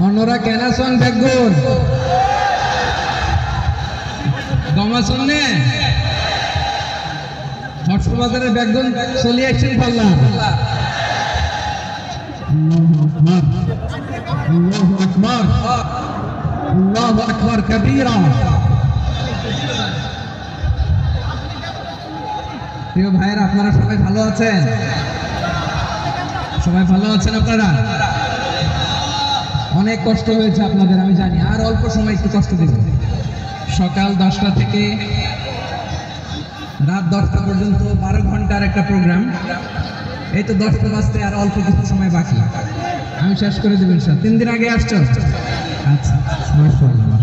অন্যরা কেনাসন বেগুন গমাসন নে হটবাজারের বেগুন চলে আসছেন পাল্লা আল্লাহু আকবার আল্লাহু আকবার কবীরা। প্রিয় ভাইরা, আপনারা সবাই ভালো আছেন? সবাই ভালো আছেন? আপনারা অনেক কষ্ট হয়েছে আপনাদের, আমি জানি। আর অল্প সময় একটু কষ্ট দেব। সকাল 10টা থেকে রাত 10টা পর্যন্ত 12 ঘন্টার একটা প্রোগ্রাম। এই তো 10টা বাজতে আর অল্প কিছু সময় বাকি, আমি শেষ করে দেবেন স্যার। 3 দিন আগে আসছো? আচ্ছা, মাশাআল্লাহ।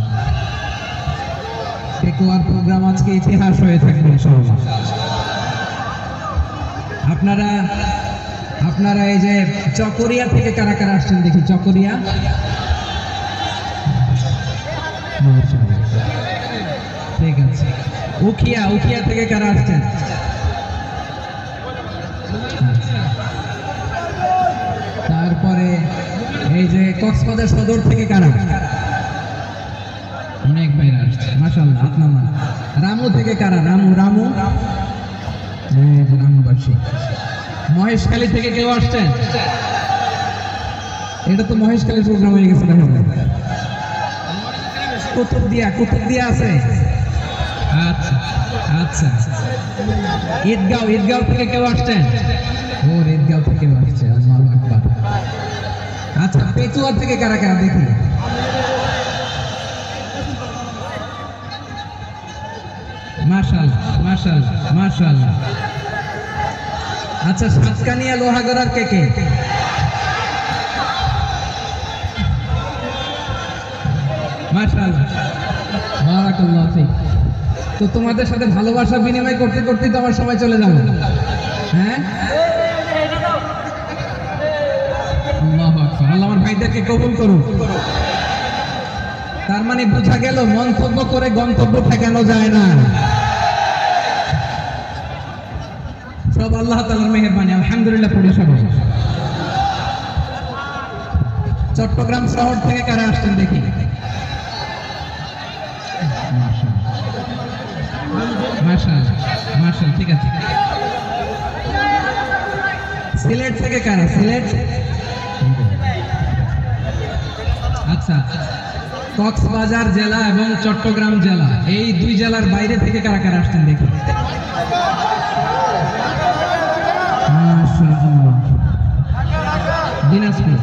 পেকুয়ার প্রোগ্রাম আজকে ইতিহাস হয়ে থাকবে ইনশাআল্লাহ। আপনারা এই যে চকরিয়া থেকে কারা কারা আসছেন দেখি? চকরিয়া, ঠিক আছে। উখিয়া থেকে কারা আসছেন? তারপরে এই যে কক্সবাজার সদর থেকে কারা? অনেক ভাইরা আসছে মাশাআল্লাহ। আপনার নাম? রামু থেকে কারা? রামুবাসী। মহেশখালী থেকে কেউ আসছেন? এটা তো মহেশখালী প্রোগ্রাম হয়ে গেছে। কুতুবদিয়া আছে? আচ্ছা আচ্ছা। ঈদগাঁও থেকে কেউ আসছেন? ঈদগাঁও থেকে আসছে, আল্লাহু আকবার। আচ্ছা, পেকুয়া থেকে কারা কারা দেখি? মাশাআল্লাহ। আচ্ছা, সাতকানিয়া লোহাগড়ার কে? মাশাআল্লাহ, বারাকাল্লাহু ফিক। তো তোমাদের সাথে ভালোবাসা বিনিময় করতে করতে তো আমার সময় চলে যাবে। হ্যাঁ, আল্লাহু আকবার। আল্লাহ আমার ভাইদেরকে কবুল করুন। তার মানে বোঝা গেল মন্তব্য করে গন্তব্য ঠেকানো যায় না। সব আল্লাহ তাআলার মেহেরবানি, আলহামদুলিল্লাহ। পড়ে সবাই। চট্টগ্রাম শহর থেকে কারা আসছেন দেখি? মাশাআল্লাহ, ঠিক আছে। সিলেট থেকে কারা? সিলেট, আচ্ছা। কক্সবাজার জেলা এবং চট্টগ্রাম জেলা, এই দুই জেলার বাইরে থেকে কারা কারা আসছেন দেখি? দিনাজপুর,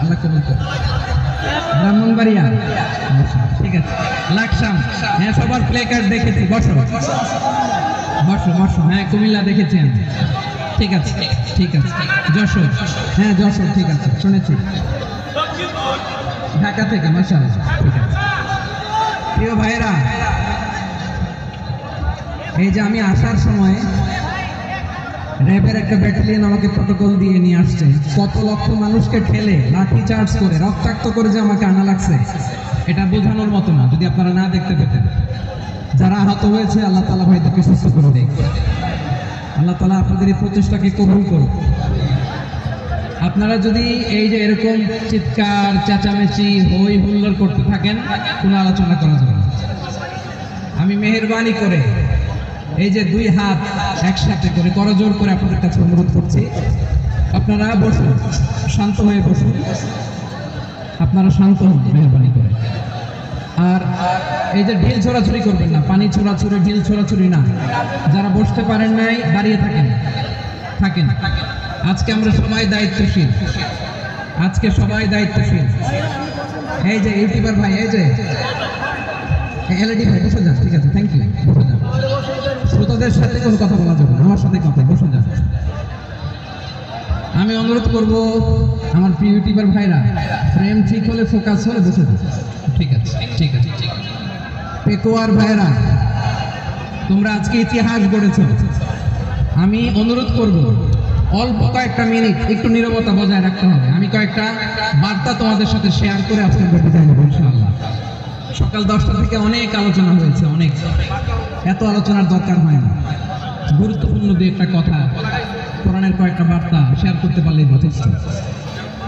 আল্লাহ কবুল করুন। ব্রাহ্মণবাড়িয়া, ঠিক আছে। লাকসাম, হ্যাঁ, সবার প্লে কার্ড দেখেছি। বসো। হ্যাঁ, কুমিল্লা দেখেছি আমি, ঠিক আছে। যশোর, হ্যাঁ যশোর, ঠিক আছে, শুনেছি। ঢাকা থেকে, মাশাআল্লাহ, ঠিক আছে। প্রিয় ভাইরা, এই যে আমি আসার সময় র্যাবের একটা ব্যাটালিয়ন আমাকে প্রটোকল দিয়ে নিয়ে আসছে। কত লক্ষ মানুষকে ঠেলে লাঠি চার্জ করে রক্তাক্ত করে যে আমাকে আনা লাগছে, এটা বোঝানোর মতো না। যদি আপনারা না দেখতে পেতেন, যারা আহত হয়েছে, আল্লাহ তাআলা ভাইদেরকে সুস্থ করে দেয়। আল্লাহ তাআলা আপনাদের এই প্রচেষ্টাকে কবুল করুন। আপনারা যদি এই যে এরকম চিৎকার চেঁচামেচি হই হুল্লোড় করতে থাকেন, কোনো আলোচনা করা যাবে না। আমি মেহেরবানি করে এই যে দুই হাত একসাথে করে করজোর করে আপনাদের কাছে অনুরোধ করছি, আপনারা বসুন, শান্ত হয়ে বসুন। আপনারা শান্ত হন মেহেরবানি করে। আর এই যে ঢিল ছোড়াছুরি করবেন না, পানি ছোড়াছুরি, ঢিল ছোড়াছুরি না। যারা বসতে পারেন নাই, দাঁড়িয়ে থাকেন। আজকে আমরা সবাই দায়িত্বশীল। এই যে ইউটিউবার ভাই, এই যে এলইডি ভাই, বসে যান, ঠিক আছে, থ্যাংক ইউ। বসে যান। শ্রোতাদের সাথে কোনো কথা বলা যাবে না, আমার সাথে কথা। বসে যান। আমি অনুরোধ করব আমার প্রিয় ইউটিউবার ভাইরা, ফ্রেম ঠিক হলে, ফোকাস হলে বসে যান। ঠিক আছে। পেকুয়ার ভাইরা, তোমরা আজকে ইতিহাস গড়েছ। আমি অনুরোধ করব অল্প কয়েকটা মিনিট একটু নীরবতা বজায় রাখতে হবে। আমি কয়েকটা বার্তা তোমাদের সাথে শেয়ার করে আজকে বিদায় নেব ইনশাআল্লাহ। সকাল 10টা থেকে অনেক আলোচনা হয়েছে, এত আলোচনার দরকার হয় না। গুরুত্বপূর্ণ দু একটা কথা, কোরআনের কয়েকটা বার্তা শেয়ার করতে পারলেই যথেষ্ট।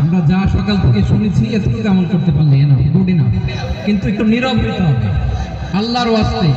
আমরা যা সকাল থেকে শুনেছি এতটুকু আমল করতে পারলে না, গুড এনাফ। কিন্তু একটু নীরব হতে হবে আল্লাহর ওয়াস্তে।